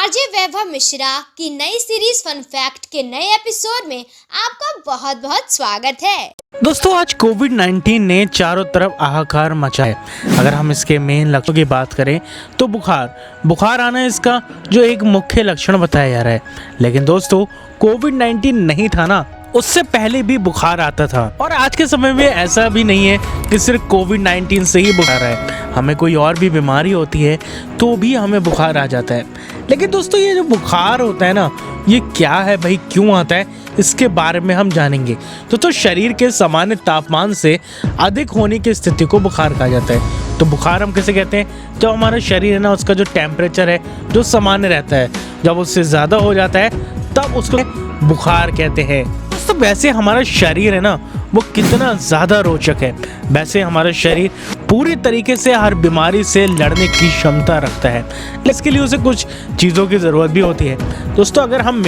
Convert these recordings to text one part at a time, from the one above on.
RJ वैभव मिश्रा की नई series fun fact के नए एपिसोड में आपका बहुत बहुत स्वागत है। दोस्तों, आज कोविड-19 ने चारों तरफ हाहाकार मचा है। अगर हम इसके मेन लक्षणों की बात करें तो बुखार आना इसका जो एक मुख्य लक्षण बताया जा रहा है। लेकिन दोस्तों, कोविड-19 नहीं था ना, उससे पहले भी बुखार आता था। और आज के समय में ऐसा भी नहीं है कि सिर्फ कोविड-19 से ही बुखार है, हमें कोई और भी बीमारी होती है तो भी हमें बुखार आ जाता है। लेकिन दोस्तों, ये जो बुखार होता है ना, ये क्या है भाई, क्यों आता है, इसके बारे में हम जानेंगे। तो शरीर के सामान्य तापमान से अधिक होने की स्थिति को बुखार कहा जाता है। तो बुखार हम किसे कहते हैं? जब हमारा शरीर है ना, उसका जो टेम्परेचर है जो सामान्य रहता है, जब उससे ज़्यादा हो जाता है तब उसको बुखार कहते हैं। तो वैसे हमारा शरीर है ना, वो कितना ज़्यादा रोचक है। वैसे हमारा शरीर पूरी तरीके से हर बीमारी से लड़ने की क्षमता रखता है। इसके लिए उसे कुछ चीज़ों की ज़रूरत भी होती है। दोस्तों, अगर हम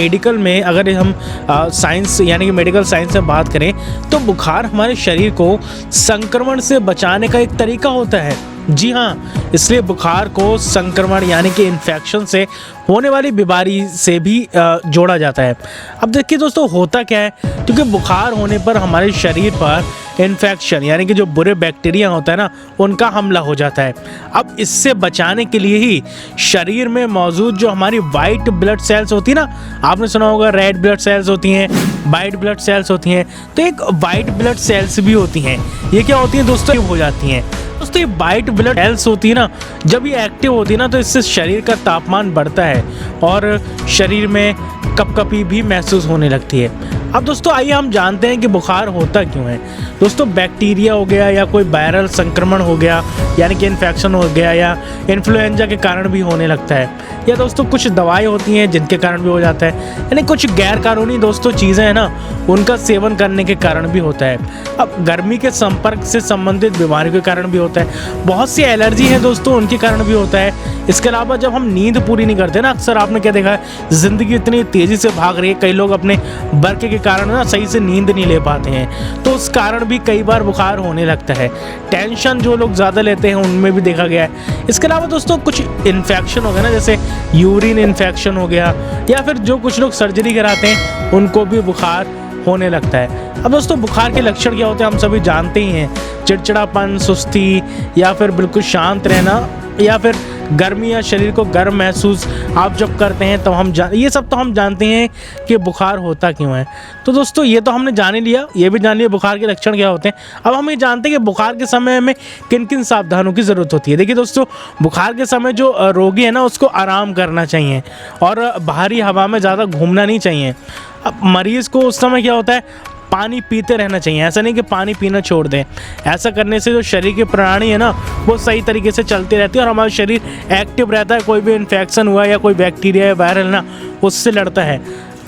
साइंस यानी कि मेडिकल साइंस से बात करें तो बुखार हमारे शरीर को संक्रमण से बचाने का एक तरीका होता है। जी हाँ, इसलिए बुखार को संक्रमण यानी कि इन्फेक्शन से होने वाली बीमारी से भी जोड़ा जाता है। अब देखिए दोस्तों, होता क्या है, क्योंकि बुखार होने पर हमारे शरीर पर इन्फेक्शन यानी कि जो बुरे बैक्टीरिया होता है ना, उनका हमला हो जाता है। अब इससे बचाने के लिए ही शरीर में मौजूद जो हमारी वाइट ब्लड सेल्स होती है ना, आपने सुना होगा रेड ब्लड सेल्स होती हैं, वाइट ब्लड सेल्स होती हैं, तो एक वाइट ब्लड सेल्स भी होती हैं। ये क्या होती हैं दोस्तों? हो जाती हैं दोस्तों, ये वाइट ब्लड सेल्स होती है ना, जब ये एक्टिव होती है ना, तो इससे शरीर का तापमान बढ़ता है और शरीर में कपकपी भी महसूस होने लगती है। अब दोस्तों, आइए हम जानते हैं कि बुखार होता क्यों है। दोस्तों, बैक्टीरिया हो गया या कोई वायरल संक्रमण हो गया यानी कि इन्फेक्शन हो गया, या इन्फ्लुएंजा के कारण भी होने लगता है, या दोस्तों कुछ दवाई होती हैं जिनके कारण भी हो जाता है, यानी कुछ गैर कानूनी दोस्तों चीज़ें हैं ना, उनका सेवन करने के कारण भी होता है। अब गर्मी के संपर्क से संबंधित बीमारियों के कारण भी होता है, बहुत सी एलर्जी है दोस्तों, उनके कारण भी होता है। इसके अलावा जब हम नींद पूरी नहीं करते ना, अक्सर आपने क्या देखा है, ज़िंदगी इतनी तेज़ी से भाग रही है, कई लोग अपने वर्क के कारण ना सही से नींद नहीं ले पाते हैं, तो उस कारण भी कई बार बुखार होने लगता है। टेंशन जो लोग ज़्यादा लेते हैं उनमें भी देखा गया है। इसके अलावा दोस्तों, कुछ इन्फेक्शन हो गया ना, जैसे यूरिन इन्फेक्शन हो गया, या फिर जो कुछ लोग सर्जरी कराते हैं उनको भी बुखार होने लगता है। अब दोस्तों, बुखार के लक्षण क्या होते हैं हम सभी जानते ही हैं। चिड़चिड़ापन, सुस्ती, या फिर बिल्कुल शांत रहना, या फिर गर्मी या शरीर को गर्म महसूस आप जब करते हैं तो ये सब तो हम जानते हैं कि बुखार होता क्यों है। तो दोस्तों, ये तो हमने जान ही लिया, ये भी जान लिया बुखार के लक्षण क्या होते हैं। अब हम ये जानते हैं कि बुखार के समय में किन किन सावधानों की ज़रूरत होती है। देखिए दोस्तों, बुखार के समय जो रोगी है ना, उसको आराम करना चाहिए और बाहरी हवा में ज़्यादा घूमना नहीं चाहिए। अब मरीज़ को उस समय क्या होता है, पानी पीते रहना चाहिए। ऐसा नहीं कि पानी पीना छोड़ दें। ऐसा करने से जो शरीर की प्रणाली है ना, वो सही तरीके से चलती रहती है और हमारा शरीर एक्टिव रहता है। कोई भी इन्फेक्शन हुआ या कोई बैक्टीरिया या वायरल ना, उससे लड़ता है।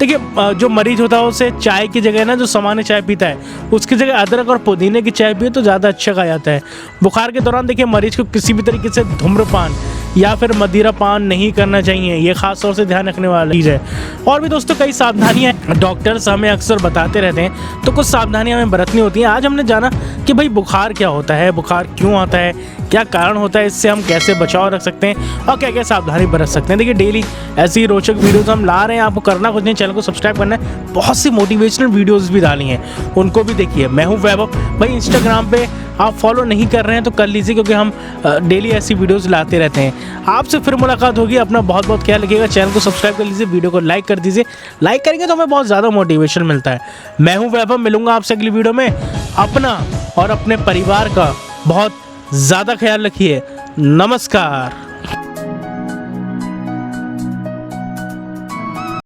देखिए, जो मरीज होता है उसे चाय की जगह ना, जो सामान्य चाय पीता है उसकी जगह अदरक और पुदीने की चाय पिए तो ज़्यादा अच्छा कहा जाता है। बुखार के दौरान देखिए, मरीज को किसी भी तरीके से धूम्रपान या फिर मदिरा पान नहीं करना चाहिए, ये खास तौर से ध्यान रखने वाली चीज़ है। और भी दोस्तों कई सावधानियाँ डॉक्टर्स हमें अक्सर बताते रहते हैं, तो कुछ सावधानियाँ हमें बरतनी होती हैं। आज हमने जाना कि भाई बुखार क्या होता है, बुखार क्यों आता है, क्या कारण होता है, इससे हम कैसे बचाव रख सकते हैं और क्या क्या सावधानी बरत सकते हैं। देखिए, डेली ऐसी रोचक वीडियोस हम ला रहे हैं, आपको करना कुछ नहीं, चैनल को सब्सक्राइब करना है। बहुत सी मोटिवेशनल वीडियोस भी डाली हैं, उनको भी देखिए। मैं हूँ वैभव भाई, इंस्टाग्राम पे आप फॉलो नहीं कर रहे हैं तो कर लीजिए, क्योंकि हम डेली ऐसी वीडियोस लाते रहते हैं। आपसे फिर मुलाकात होगी। अपना बहुत बहुत ख्याल रखिएगा। चैनल को सब्सक्राइब कर लीजिए, वीडियो को लाइक कर दीजिए। लाइक करेंगे तो हमें बहुत ज़्यादा मोटिवेशन मिलता है। मैं हूँ वैभव, मिलूंगा आपसे अगली वीडियो में। अपना और अपने परिवार का बहुत ज़्यादा ख्याल रखिए। नमस्कार।